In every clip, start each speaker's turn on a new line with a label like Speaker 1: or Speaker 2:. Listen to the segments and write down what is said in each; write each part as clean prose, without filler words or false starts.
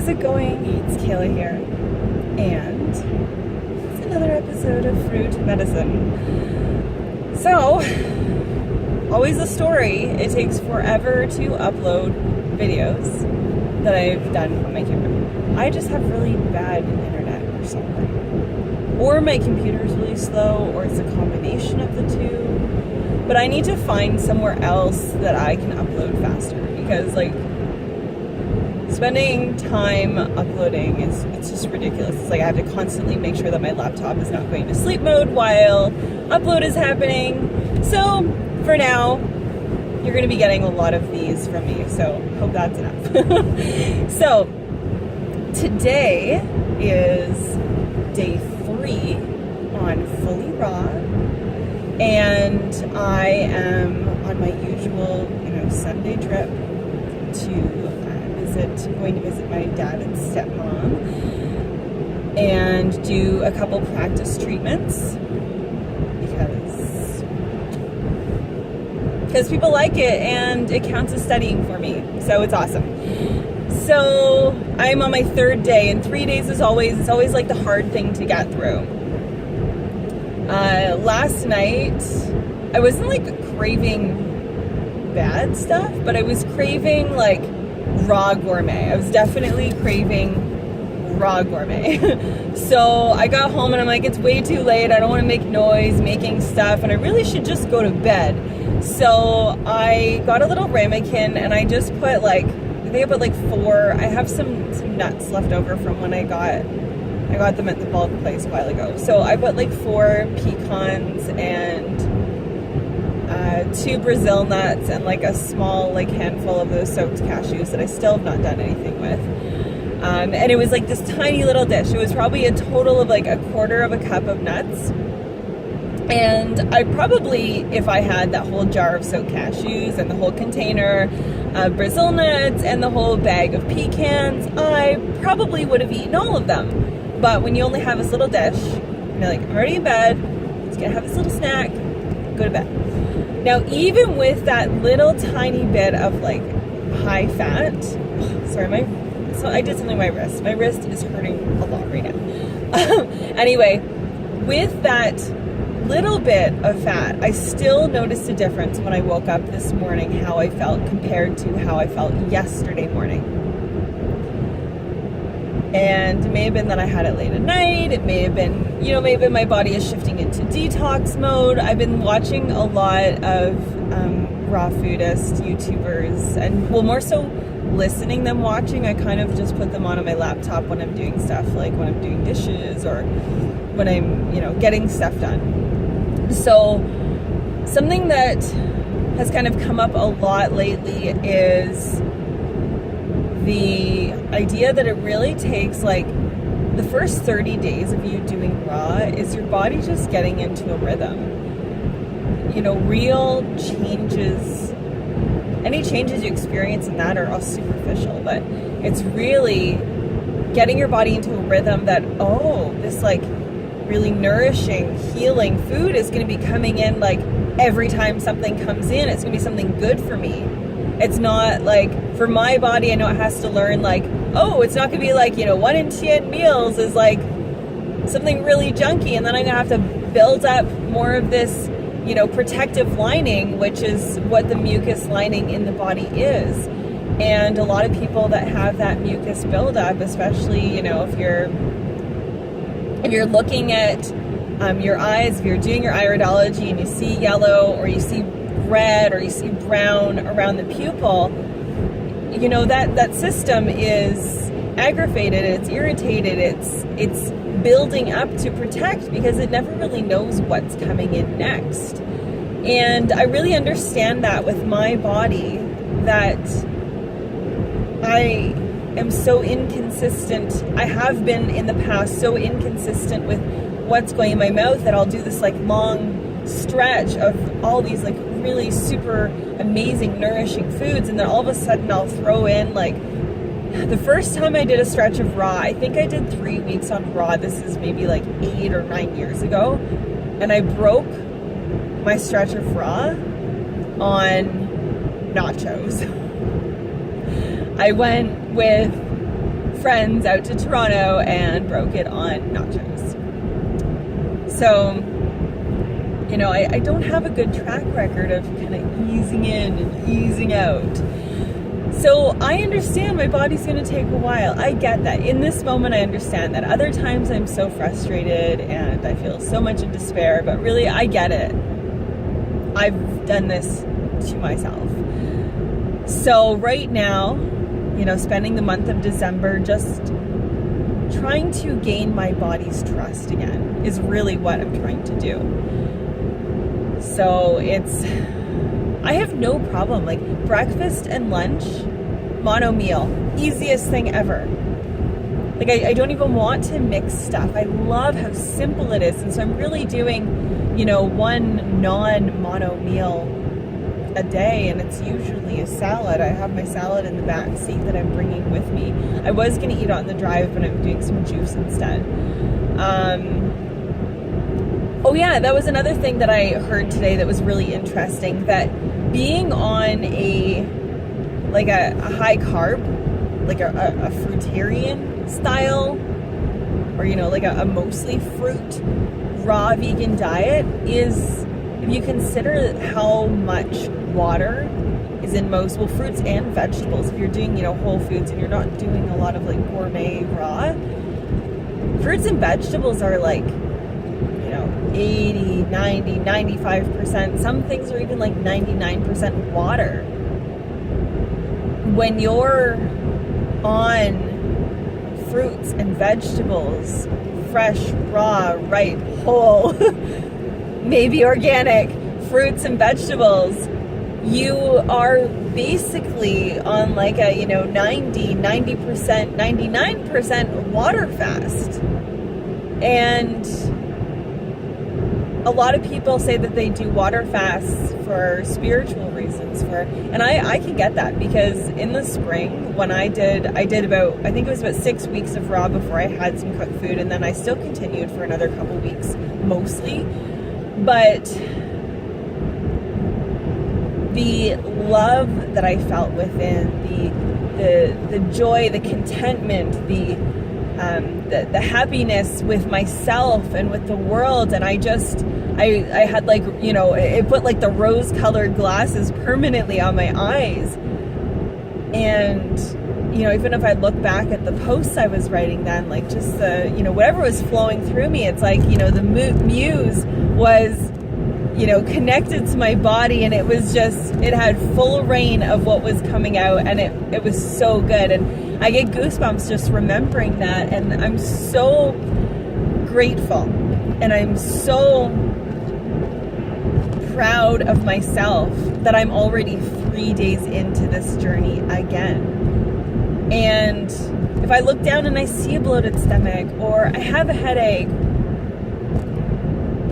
Speaker 1: How's it going? It's Kayla here, and it's another episode of Fruit Medicine. So, always a story. It takes forever to upload videos that I've done on my camera. I just have really bad internet or something. Or my computer's really slow, or it's a combination of the two. But I need to find somewhere else that I can upload faster, because spending time uploading it's just ridiculous. It's like I have to constantly make sure that my laptop is not going to sleep mode while upload is happening. So for now, you're going to be getting a lot of these from me, so hope that's enough. So today is day 3 on Fully Raw, and I am on my usual Sunday trip to going to visit my dad and stepmom and do a couple practice treatments because people like it and it counts as studying for me, so it's awesome. So I'm on my 3rd day, and 3 days it's always like the hard thing to get through. Last night I wasn't craving bad stuff, but I was craving raw gourmet. I was definitely craving raw gourmet. So I got home and I'm like, it's way too late. I don't want to make noise making stuff, and I really should just go to bed. So I got a little ramekin, and I just put I think I put 4. I have some nuts left over from when I got them at the bulk place a while ago. So I put 4 pecans and 2 Brazil nuts and a small handful of those soaked cashews that I still have not done anything with. And it was this tiny little dish. It was probably a total of a quarter of a cup of nuts. And I probably, if I had that whole jar of soaked cashews and the whole container of Brazil nuts and the whole bag of pecans, I probably would have eaten all of them. But when you only have this little dish, you're I'm already in bed, just gonna have this little snack, go to bed. Now, even with that little tiny bit of high fat, so I did something to my wrist. My wrist is hurting a lot right now. Anyway, with that little bit of fat, I still noticed a difference when I woke up this morning, how I felt compared to how I felt yesterday morning. And it may have been that I had it late at night. It may have been, maybe my body is shifting into detox mode. I've been watching a lot of raw foodist YouTubers, and more so listening than watching. I kind of just put them on my laptop when I'm doing stuff, when I'm doing dishes or when I'm, getting stuff done. So something that has kind of come up a lot lately is the idea that it really takes the first 30 days of you doing raw is your body just getting into a rhythm. Real changes, any changes you experience in that are all superficial, but it's really getting your body into a rhythm that, this really nourishing, healing food is going to be coming in every time something comes in. It's going to be something good for me. It's not for my body, I know it has to learn it's not going to be 1 in 10 meals is something really junky, and then I'm going to have to build up more of this, protective lining, which is what the mucus lining in the body is. And a lot of people that have that mucus buildup, especially, if you're looking at your eyes, if you're doing your iridology and you see yellow or you see red or you see brown around the pupil, that system is aggravated, it's irritated, it's building up to protect because it never really knows what's coming in next. And I really understand that with my body, that I am so inconsistent. I have been in the past so inconsistent with what's going in my mouth that I'll do this long stretch of all these really super amazing nourishing foods, and then all of a sudden I'll throw in the first time I did a stretch of raw, I think I did 3 weeks on raw. This is maybe 8 or 9 years ago, and I broke my stretch of raw on nachos. I went with friends out to Toronto and broke it on nachos. So, you know, I don't have a good track record of kind of easing in and easing out. So I understand my body's going to take a while. I get that. In this moment, I understand that. Other times I'm so frustrated and I feel so much in despair, but really I get it. I've done this to myself. So right now, you know, spending the month of December just trying to gain my body's trust again is really what I'm trying to do. So I have no problem, like breakfast and lunch, mono meal, easiest thing ever. Like I don't even want to mix stuff. I love how simple it is. And so I'm really doing, you know, one non-mono meal a day, and it's usually a salad. I have my salad in the back seat that I'm bringing with me. I was going to eat on the drive, but I'm doing some juice instead. Oh yeah, that was another thing that I heard today that was really interesting, that being on a high carb, like a fruitarian style, or, you know, like a mostly fruit, raw vegan diet is, if you consider how much water is in most, well, fruits and vegetables, if you're doing, you know, whole foods and you're not doing a lot of like gourmet raw, fruits and vegetables are like, you know, 80, 90, 95%. Some things are even like 99% water. When you're on fruits and vegetables, fresh, raw, ripe, whole, maybe organic fruits and vegetables, you are basically on like a, you know, 90%, 99% water fast. And a lot of people say that they do water fasts for spiritual reasons, and I can get that, because in the spring when I did about, I think it was about 6 weeks of raw before I had some cooked food, and then I still continued for another couple weeks mostly. But the love that I felt within, the joy, the contentment, the happiness with myself and with the world, and I had, like, you know, it put like the rose-colored glasses permanently on my eyes. And, you know, even if I look back at the posts I was writing then, like just the, you know, whatever was flowing through me, it's like, you know, the muse was, you know, connected to my body, and it was just, it had full reign of what was coming out, and it was so good. And I get goosebumps just remembering that, and I'm so grateful, and I'm so proud of myself that I'm already 3 days into this journey again. And if I look down and I see a bloated stomach, or I have a headache,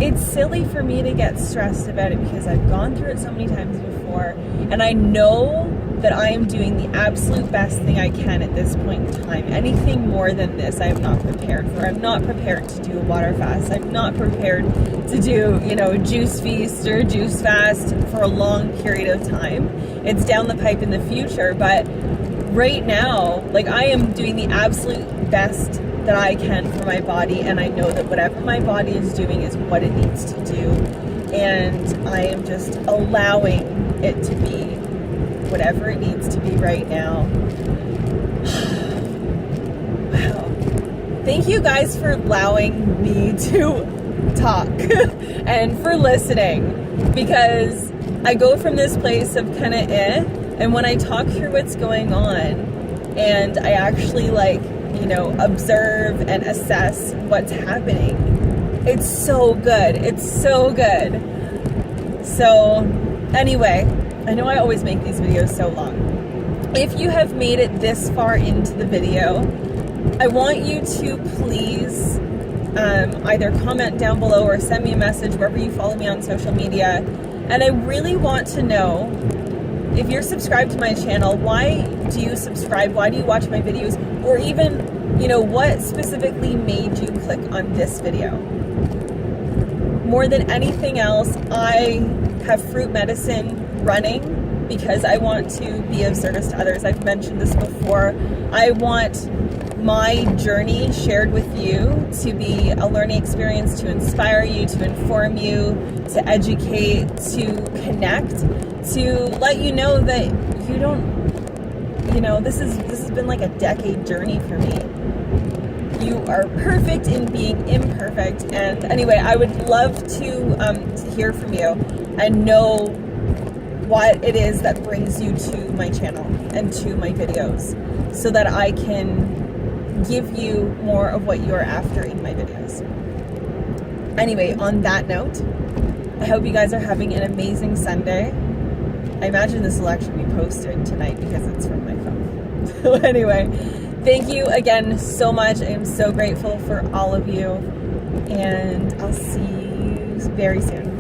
Speaker 1: it's silly for me to get stressed about it, because I've gone through it so many times before, and I know that I am doing the absolute best thing I can at this point in time. Anything more than this, I am not prepared for. I'm not prepared to do a water fast. I'm not prepared to do, you know, a juice feast or a juice fast for a long period of time. It's down the pipe in the future, but right now, like, I am doing the absolute best that I can for my body, and I know that whatever my body is doing is what it needs to do, and I am just allowing it to be whatever it needs to be right now. Wow. Thank you guys for allowing me to talk and for listening, because I go from this place of kind of and when I talk through what's going on and I actually, like, you know, observe and assess what's happening, it's so good. It's so good. So anyway, I know I always make these videos so long. If you have made it this far into the video, I want you to please either comment down below or send me a message wherever you follow me on social media. And I really want to know, if you're subscribed to my channel, why do you subscribe? Why do you watch my videos? Or even, you know, what specifically made you click on this video? More than anything else, I have Fruit Medicine running because I want to be of service to others. I've mentioned this before. I want my journey shared with you to be a learning experience, to inspire you, to inform you, to educate, to connect, to let you know that you don't, this has been like a decade journey for me. You are perfect in being imperfect. And anyway, I would love to hear from you and know what it is that brings you to my channel and to my videos, so that I can give you more of what you're after in my videos. Anyway, on that note, I hope you guys are having an amazing Sunday. I imagine this will actually be posted tonight because it's from my phone. So anyway, thank you again so much. I am so grateful for all of you, and I'll see you very soon.